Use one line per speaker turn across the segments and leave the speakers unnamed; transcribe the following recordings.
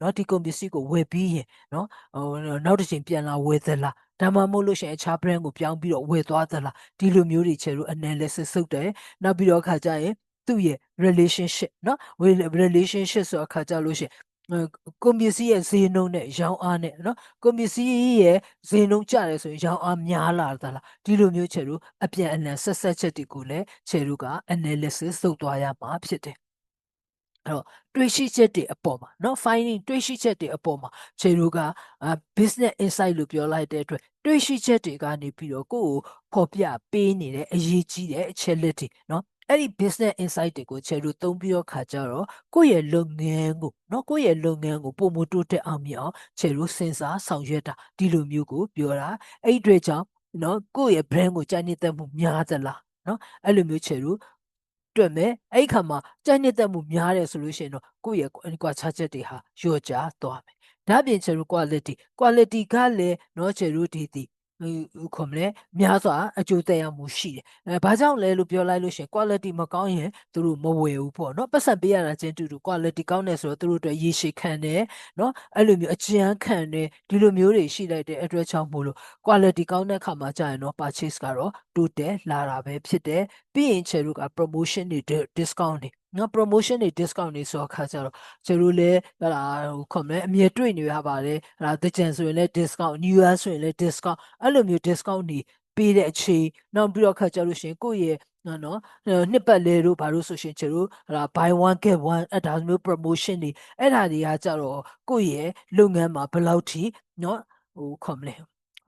နော်ဒီကုန်ပစ္စည်းကိုဝယ်ပြီးရင်နော်နောက်တစ်ချိန်ပြန်လာဝယ်သလားဒါမှမဟုတ်လို့ရှိရင်အခြား brand ကိုပြောင်းပြီးတော့ဝယ်သွားသလားဒီလိုမျိုးတွေချေတို့ analysis လုပ်တယ်နောက်ပြီးတော့အခါကျရင်သူ့ရဲ့ relationship နော် relationship ဆိုအခါကျလို့ရှိရင်ကုန်ပစ္စည်းရဲ့ဈေးနှုန်းနဲ့ရောင်းအားနဲ့နော်ကုန်ပစ္စည်းရဲ့ဈေးနှုန်းကျတယ်ဆိုရင်ရောင်းအားများလာသလားဒီလိုမျိုးချေတို့အပြန်အလှန်ဆက်ဆက်ချက်တွေကိုလည်းချေတို့က analysis လုပ်သွားရမှာဖြစ်တယ်အဲ့တော့တွေးရှိချက်တွေအပေါ်မှာเนาะ finding တွေးရှိချက်တွေအပေါ်မှာခြေတို့က business insight လို့ပြောလိုက်တဲ့အတွက်တွေးရှိချက်တွေကနေပြီးတော့ကိုယ့်ကိုဖော်ပြပေးနေတဲ့အရေးကြီးတဲ့အချက်လက်တွေเนาะအဲ့ဒီ business insight တွေကိုခြေတို့သုံးပြီးတော့ခါကြတော့ကိုယ့်ရဲ့လုပ်ငန်းကိုเนาะကိုယ့်ရဲ့လုပ်ငန်းကိုပုံမတိုးတက်အောင်မြင်အောင်ခြေတို့စဉ်းစားဆောင်ရွက်တာဒီလိုမျိုးကိုပြောတာအဲ့ဒီအတွက်ကြောင့်เนาะကိုယ့်ရဲ့ brand ကိုကြိုက်နေတဲ့မှုများသလားเนาะအဲ့လိုမျိုးခြေတို့တွေ့မယ်အဲ့ခါမှာကြိုက်နေတဲ့မှုများတယ်ဆိုလို့ရှိရင်တော့ကိုယ့်ရဲ့ကွာခြားချက်တွေဟာလျော့ကျသွားမယ်ဒါ့အပြင်ခြေတို့ quality ကလည်းเนาะခြေတို့ဒီခေါ်မလဲများစွာအကျိုးသက်ရောက်မှုရှိတယ်ဘာကြောင့်လဲလို့ပြောလိုက်လို့ရှိရင် quality မကောင်းရင်သူတို့မဝယ်ဘူးပေါ့เนาะပတ်စံပေးရတာချင်းတူတူ quality ကောင်းတယ်ဆိုတော့သူတို့အတွက်ရေရှည်ခံတယ်เนาะအဲ့လိုမျိုးအကျန်းခံတယ်ဒီလိုမျိုးတွေရှိလိုက်တဲ့အတွက်ကြောင့်မို့လို့ quality ကောင်းတဲ့ခါမှာကြာရင်တော့ purchase ကတော့တိုးတက်လာတာပဲဖြစ်တယ်ပြီးရင်ခြေတို့က promotion တွေ discount တွေနော် promotion တွေ discount တွေဆိုတော့ခါကြတော့ခြေတို့လည်းဟလာခေါ်မလဲအမြဲတွေ့နေရပါတယ်ဟလာတကြံဆိုရင်လည်း discount new year ဆိုရင်လည်း discount အဲ့လိုမျိုး discount တွေပေးတဲ့အချိန်နောက်ပြီးတော့ခါကြလို့ရှိရင်ကိုယ့်ရဲ့နော်နှစ်ပတ်လဲတို့ဘာလို့ဆိုရှင်ခြေတို့ဟလာ buy one get one အဲ့ဒါမျိုး promotion တွေအဲ့ဒါတွေကကြတော့ကိုယ့်ရဲ့လုပ်ငန်းမှာဘယ်လောက်ထိနော်ခေါ်မလဲ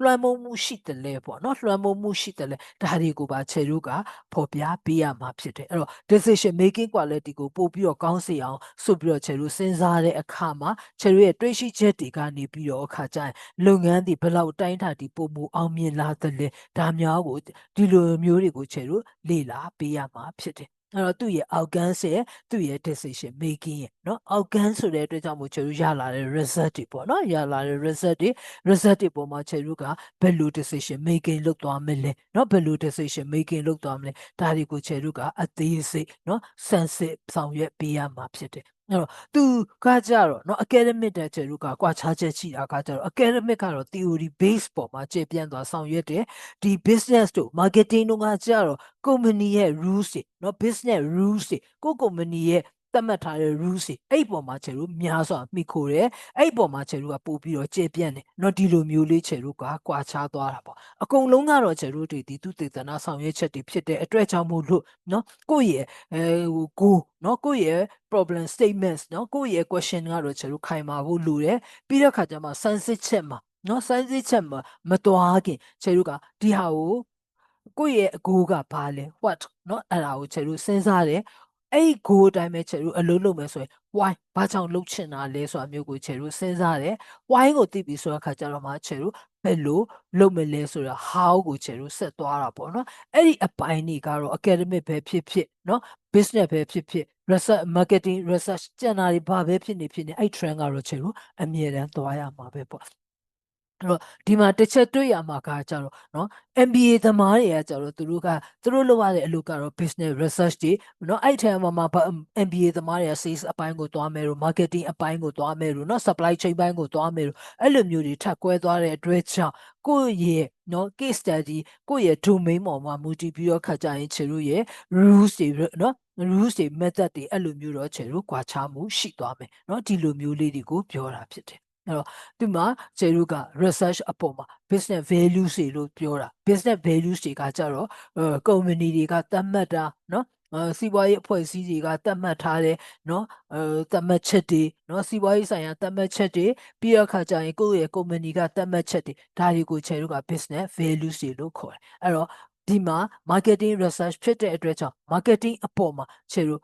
လွှမ်းမိုးမှုရှိတယ်လဲပေါ့နော်လွှမ်းမိုးမှုရှိတယ်လဲဒါတွေကိုပါခြေတို့ကဖော်ပြပေးရမှာဖြစ်တယ်အဲ့တော့ decision making quality ကိုပို့ပြီးတော့ကောင်းစေအောင်ဆိုပြီးတော့ခြေတို့စဉ်းစားတဲ့အခါမှာခြေတို့ရဲ့တွေးရှိချက်တွေကနေပြီးတော့အခါကျရင်လုပ်ငန်းတွေဘယ်လောက်တိုင်းတာဒီပုံမူအောင်မြင်လာတယ်လဲဒါများကိုဒီလိုမျိုးတွေကိုခြေတို့လေ့လာပေးရမှာဖြစ်တယ်အဲ့တော့သူ့ရဲ့ outcome ရဲ့သူ့ရဲ့ decision making ရဲ့เนาะ outcome ဆိုတဲ့အတွက်ကြောင့်မို့ခြေတို့ရလာတဲ့ result တွေပေါ့เนาะရလာတဲ့ result တွေပေါ်မှာခြေတို့ကဘယ်လို decision making လုပ်သွားမလဲเนาะဘယ်လို decision making လုပ်သွားမလဲဒါတွေကိုခြေတို့ကအသေးစိတ်เนาะစမ်းစစ်ဆောင်ရွက်ပေးရမှာဖြစ်တယ်အဲ့တော့သူကကြတော့เนาะ academic တဲ့ခြေတို့ကကွာခြားချက်ရှိတာကကြတော့ academic ကတော့ theory base ပေါ်မှာကျေပြန့်သွားဆောင်ရွက်တယ်ဒီ business တို့ marketing တို့ကကြတော့ company ရဲ့ rules တွေเนาะ business rules တွေကို company ရဲ့သတ်မှတ်ထားတဲ့ rules တွေအဲ့ပေါ်မှာခြေတို့များစွာမိခိုတယ်အဲ့ပေါ်မှာခြေတို့ကပို့ပြီးတော့ကျေပြန့်တယ်เนาะဒီလိုမျိုးလေးခြေတို့ကကွာခြားသွားတာပေါ့အကုန်လုံးကတော့ခြေတို့ဒီသူတေသနာဆောင်ရွက်ချက်တွေဖြစ်တဲ့အတွက်ကြောင့်မို့လို့เนาะကိုယ့်ရဲ့ကိုเนาะကိုယ့်ရဲ့ problem statements เนาะကိုယ့်ရဲ့ question ကတော့ခြေတို့ခိုင်မာဖို့လိုတယ်ပြီးတဲ့ခါကျမှစမ်းစစ်ချက်မှာเนาะစမ်းစစ်ချက်မှာမသွားခင်ခြေတို့ကဒီဟာကိုကိုယ့်ရဲ့အကိုကဘာလဲ what เนาะအဲ့ဒါကိုခြေတို့စဉ်းစားတယ်အဲ့ goal အတိုင်းပဲခြေတို့အလုပ်လုပ်မယ်ဆိုရင် why ဘာကြောင့်လုပ်ချင်တာလဲဆိုတာမျိုးကိုခြေတို့စဉ်းစားတယ် why ကိုသိပြီဆိုတဲ့အခါကျတော့မှခြေတို့ဘယ်လိုလုပ်မလဲဆိုတော့ how ကိုခြေတို့ဆက်သွားတာပေါ့နော်အဲ့ဒီအပိုင်းတွေကတော့ academic ပဲဖြစ်ဖြစ်နော် business ပဲဖြစ်ဖြစ် research marketing research ကျန်တာတွေဘာပဲဖြစ်နေအဲ့ trend ကတော့ခြေတို့အမြဲတမ်းသွားရမှာပဲပေါ့အဲ့တော့ဒီမှာတစ်ချက်တွေ့ရမှာကကြတော့เนาะ MBA သမားတွေကကြတော့သူတို့လုပ်ရတဲ့အလုပ်ကတော့ business research တွေเนาะအဲ့ထဲမှာ MBA သမားတွေက sales အပိုင်းကိုသွားမယ်လို့ marketing အပိုင်းကိုသွားမယ်လို့เนาะ supply chain ဘိုင်းကိုသွားမယ်လို့အဲ့လိုမျိုးတွေထပ်ကွဲသွားတဲ့အတွက်ကြောင့်ကိုယ့်ရဲ့เนาะ case study ကိုယ့်ရဲ့ domain ပေါ်မှာမူတည်ပြီးတော့ခါကြရင်ခြေတို့ရဲ့ rules တွေเนาะ rules တွေ method တွေအဲ့လိုမျိုးတော့ခြေတို့ကွာခြားမှုရှိသွားမယ်เนาะဒီလိုမျိုးလေးတွေကိုပြောတာဖြစ်တယ်အဲ့တော့ဒီမှာခြေတို့က research အပေါ်မှာ business values တွေလို့ပြောတာ business values တွေကကြတော့company တွေကသတ်မှတ်တာเนาะစီးပွားရေးအဖွဲ့အစည်းတွေကသတ်မှတ်ထားတဲ့เนาะသတ်မှတ်ချက်တွေเนาะစီးပွားရေးဆိုင်ရာသတ်မှတ်ချက်တွေပြီးတော့ခါကျရင်ကိုယ့်ရဲ့ company ကသတ်မှတ်ချက်တွေဒါတွေကိုခြေတို့က business values တွေလို့ခေါ်တယ်အဲ့တော့ဒီမှာ marketing research ဖြစ်တဲ့အတွက်ကြောင့် marketing အပေါ်မှာခြေတို့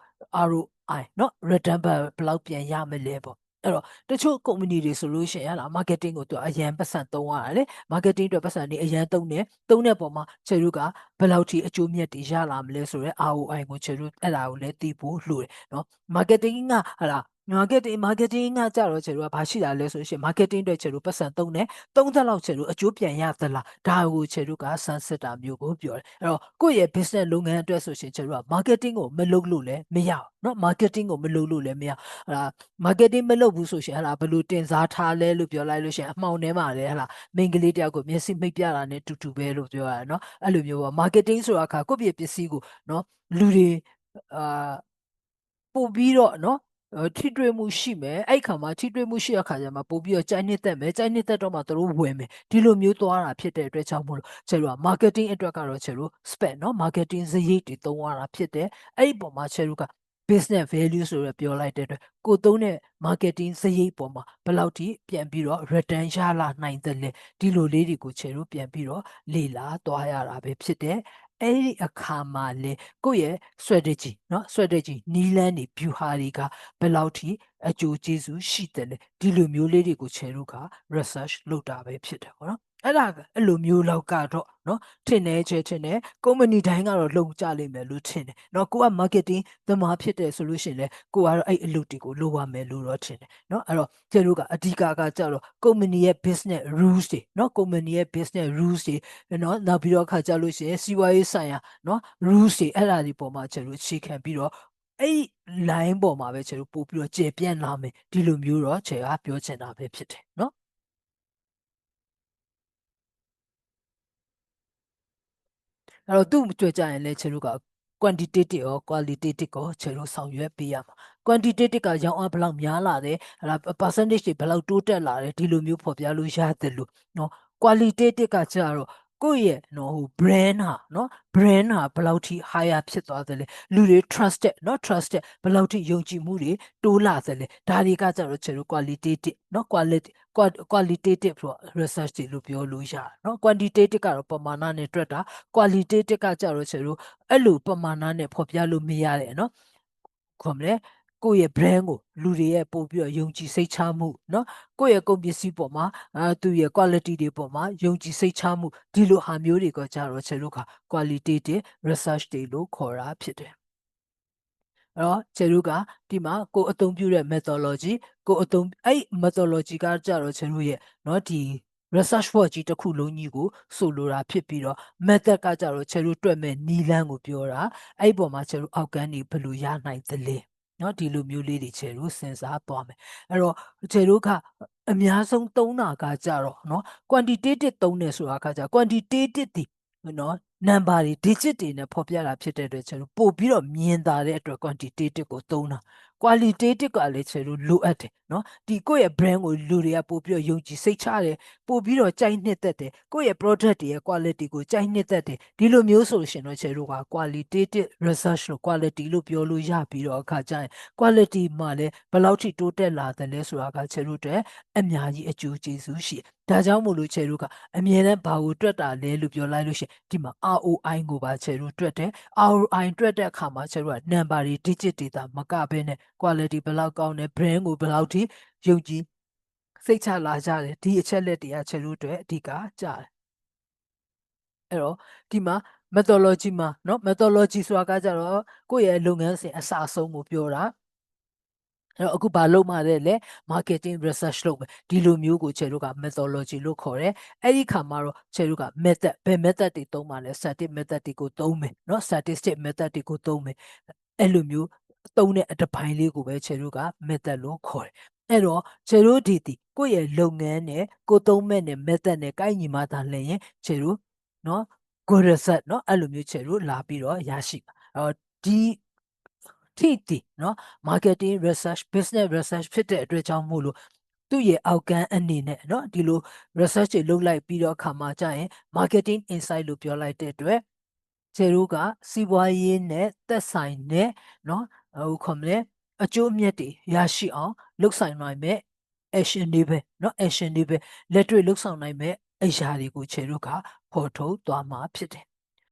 ROI เนาะ return ဘယ်လောက်ပြန်ရမလဲပေါ့အဲ့တော့တချို့ company တွေဆိုလို့ရှိရင်ဟာ marketing ကိုသူအရန်ပတ်စံသုံးရတယ်လေ marketing အတွက်ပတ်စံတွေအရန်သုံးတယ်သုံးတဲ့ပုံမှာခြေတို့ကဘယ်လောက်ထိအကျိုးမြတ်တွေရလာမလဲဆိုတော့ ROI ကိုခြေတို့အဲ့ဒါကိုလည်းသိဖို့လိုတယ်เนาะ marketing ကဟာ marketing ကကြတော့ခြေတို့ကဘာရှိတာလဲဆိုရှင် marketing အတွက်ခြေတို့ပတ်စံသုံးတယ်သုံးသက်လောက်ခြေတို့အကျိုးပြန်ရသလားဒါကိုခြေတို့ကစမ်းစစ်တာမျိုးကိုပြောတယ်အဲ့တော့ကိုယ့်ရဲ့ business လုပ်ငန်းအတွက်ဆိုရှင်ခြေတို့က marketing ကိုမလုပ်လို့လည်းမရဘူးเนาะ marketing ကိုမလုပ်လို့လည်းမရအဲ့ဒါ marketing မလုပ်ဘူးဆိုရှင်အဲ့ဒါဘယ်လိုတင်စားထားလဲလို့ပြောလိုက်လို့ရှင်အမှောင်ထဲမှာလည်းဟလာမိန်းကလေးတယောက်ကိုမျက်စိမိတ်ပြတာနဲ့တူတူပဲလို့ပြောရတယ်เนาะအဲ့လိုမျိုးပေါ့ marketing ဆိုတာအခါကိုယ့်ပစ္စည်းကိုเนาะလူတွေပို့ပြီးတော့เนาะထိတွေ့မှုရှိမယ်အဲ့ခါမှာထိတွေ့မှုရှိတဲ့အခါကျမှပို့ပြီးတော့ကြိုက်နှစ်သက်မယ်ကြိုက်နှစ်သက်တော့မှသူတို့ဝင်မယ်ဒီလိုမျိုးသွားတာဖြစ်တဲ့အတွက်ကြောင့်မို့လို့ခြေတို့က marketing အတွက်ကတော့ခြေတို့ spend เนาะ marketing စရိတ်တွေသုံးရတာဖြစ်တယ်အဲ့ဒီပုံမှာခြေတို့က business value ဆိုရပြောလိုက်တဲ့အတွက်ကိုသုံးတဲ့ marketing စရိတ်ပေါ်မှာဘယ်လောက်ထိပြန်ပြီးတော့ return ရလာနိုင်တယ်လဲဒီလိုလေးတွေကိုခြေတို့ပြန်ပြီးတော့လေ့လာသွားရတာပဲဖြစ်တယ်အဲ့ဒီအခါမှာလေကိုယ့်ရဲ့ strategy เนาะ strategy နီးလန်းနေ view ဟာတွေကဘယ်လောက်ထိအကျိုးကျေးဇူးရှိတယ်လဲဒီလိုမျိုးလေးတွေကိုခြေတို့က research လုပ်တာပဲဖြစ်တယ်ပေါ့နော်အဲ့ဒါအဲ့လိုမျိုးလောက်ကတော့เนาะထင်တယ်ကုမ္ပဏီတိုင်းကတော့လုံကြလိမ့်မယ်လို့ထင်တယ်เนาะကိုက marketing သမားဖြစ်တယ်ဆိုလို့ရှိရင်လေကိုကတော့အဲ့အလုပ်တွေကိုလုပ်ရမယ်လို့တော့ထင်တယ်เนาะအဲ့တော့ခြေတို့ကအဓိကကကြတော့ကုမ္ပဏီရဲ့ business rules တွေเนาะကုမ္ပဏီရဲ့ business rules တွေเนาะနောက်ပြီးတော့ခါကြလို့ရှိရင်စီးပွားရေးဆိုင်ရာเนาะ rules တွေအဲ့ဒါတွေပေါ်မှာခြေတို့အခြေခံပြီးတော့အဲ့ line ပေါ်မှာပဲခြေတို့ပို့ပြီးတော့ကျေပြန့်လာမယ်ဒီလိုမျိုးတော့ခြေကပြောချင်တာပဲဖြစ်တယ်เนาะအဲ့တော့သူ့ကြွကြရင်လည်းခြေတို့က quantitative ရော qualitative ကိုခြေတို့ဆောင်ရွက်ပေးရမှာ quantitative ကရောင်းအားဘယ်လောက်များလာတယ်အဲ့ဒါ percentage တွေဘယ်လောက်တိုးတက်လာတယ်ဒီလိုမျိုးဖော်ပြလို့ရတယ်လို့เนาะ qualitative ကကျတော့ကိုယ့်ရဲ့เนาะဟို brand ဟာเนาะ brand ဟာဘယ်လောက်ထိ higher ဖြစ်သွားသလဲလူတွေ trusted เนาะ trusted ဘယ်လောက်ထိယုံကြည်မှုတွေတိုးလာသလဲဒါတွေကကျတော့ခြေတို့ qualitative เนาะ qualitative research တွေလို့ပြောလို့ရတယ်เนาะ quantitative ကတော့ပမာဏနဲ့တွက်တာ qualitative ကကြတော့ခြေတို့အဲ့လိုပမာဏနဲ့ဖော်ပြလို့မရတဲ့เนาะခေါ်မလဲကိုယ့်ရဲ့ brand ကိုလူတွေရဲ့ပို့ပြီးတော့ယုံကြည်စိတ်ချမှုเนาะကိုယ့်ရဲ့ကုန်ပစ္စည်းပေါ်မှာသူ့ရဲ့ quality တွေပေါ်မှာယုံကြည်စိတ်ချမှုဒီလိုဟာမျိုးတွေကကြတော့ခြေတို့က qualitative research တွေလို့ခေါ်တာဖြစ်တယ်အဲ့တော့ခြေတို့ကဒီမှာကိုအသုံးပြုတဲ့ methodology ကိုအသုံးအဲ့ methodology ကကြတော့ခြေတို့ရဲ့เนาะဒီ research work ကြီးတစ်ခုလုံးကြီးကိုဆိုလိုတာဖြစ်ပြီးတော့ method ကကြတော့ခြေတို့တွက်မဲ့နီလန်းကိုပြောတာအဲ့ပေါ်မှာခြေတို့အောက်ကန်နေဘယ်လိုရနိုင်သလဲเนาะဒီလိုမျိုးလေးတွေခြေတို့စဉ်းစားသွားမယ်အဲ့တော့ခြေတို့ကအများဆုံးသုံးတာကကြတော့เนาะ quantitative သုံးတယ်ဆိုတာကကြ quantitative ဒီเนาะ number တွေ digit တွေနဲ့ဖော်ပြတာဖြစ်တဲ့အတွက်ကျွန်တော်ပို့ပြီးတော့မြင်သာတဲ့အတွက် quantitative ကိုသုံးတာ qualitative ကလည်းကျွန်တော်လိုအပ်တယ်เนาะဒီကိုယ့်ရဲ့ brand ကိုလူတွေကပို့ပြီးတော့ယုံကြည်စိတ်ချတယ်ပို့ပြီးတော့ကြိုက်နှစ်သက်တယ်ကိုယ့်ရဲ့ product တွေရဲ့ quality ကိုကြိုက်နှစ်သက်တယ်ဒီလိုမျိုးဆိုရှင်တော့ကျွန်တော်က qualitative research လို့ quality လို့ပြောလို့ရပြီးတော့အခါကျရင် quality မှာလည်းဘယ်လောက်ထိတိုးတက်လာတယ်လဲဆိုတာကကျွန်တော်တို့အများကြီးအကျိုးကျေးဇူးရှိဒါကြောင့်မို့လို့ကျွန်တော်ကအမြဲတမ်းဘာကိုတွက်တာလဲလို့ပြောလိုက်လို့ရှိရင်ဒီမှာ ROI ကိုပါကျွန်တော်တွက်တယ် ROI တွက်တဲ့အခါမှာကျွန်တော်က number တွေ digit တွေသာမကဘဲနဲ့ quality ဘယ်လောက်ကောင်းတယ် brand ကိုဘယ်လောက်ထိယုံကြည်စိတ်ချလာကြတယ်ဒီအချက်လက်တွေကကျွန်တော်တို့အဓိကကြတယ်အဲ့တော့ဒီမှာ methodology မှာเนาะ methodology ဆိုတာကကြတော့ကိုယ့်ရဲ့လုပ်ငန်းစဉ်အစအဆုံးကိုပြောတာအဲ့တော့အခုဘာလုပ်မှလဲ marketing research လုပ်မယ်ဒီလိုမျိုးကိုခြေတို့က methodology လို့ခေါ်တယ်အဲ့ဒီခါမှာတော့ခြေတို့က method ဘယ် method တွေသုံးမှလဲ static method တွေကိုသုံးမယ်เนาะ statistic method တွေကိုသုံးမယ်အဲ့လိုမျိုးသုံးတဲ့အတပိုင်းလေးကိုပဲခြေတို့က method လို့ခေါ်တယ်အဲ့တော့ခြေတို့ဒီကိုယ့်ရဲ့လုပ်ငန်းနဲ့ကိုသုံးမဲ့နဲ့ method နဲ့ကိုက်ညီမှသာလျင်ခြေတို့เนาะ good result เนาะအဲ့လိုမျိုးခြေတို့လာပြီးတော့ရရှိပါအဲ့တော့ဒီထိတီเนาะ marketing research business research ဖြစ်တဲ့အတွက်ကြောင့်မို့လို့သူ့ရဲ့အောက်ကန်းအနေနဲ့เนาะဒီလို research တွေလုပ်လိုက်ပြီးတော့ခါမှကြာရင် marketing insight လို့ပြောလိုက်တဲ့အတွက်ခြေတို့ကစီးပွားရေးနဲ့သက်ဆိုင်တဲ့เนาะဟိုခေါ်မလဲအကျိုးအမြတ်တွေရရှိအောင်လုပ်ဆောင်နိုင်မဲ့ action တွေပဲเนาะ action တွေပဲလက်တွေ့လုပ်ဆောင်နိုင်မဲ့အရာတွေကိုခြေတို့ကဖော်ထုတ်သွားမှာဖြစ်တယ်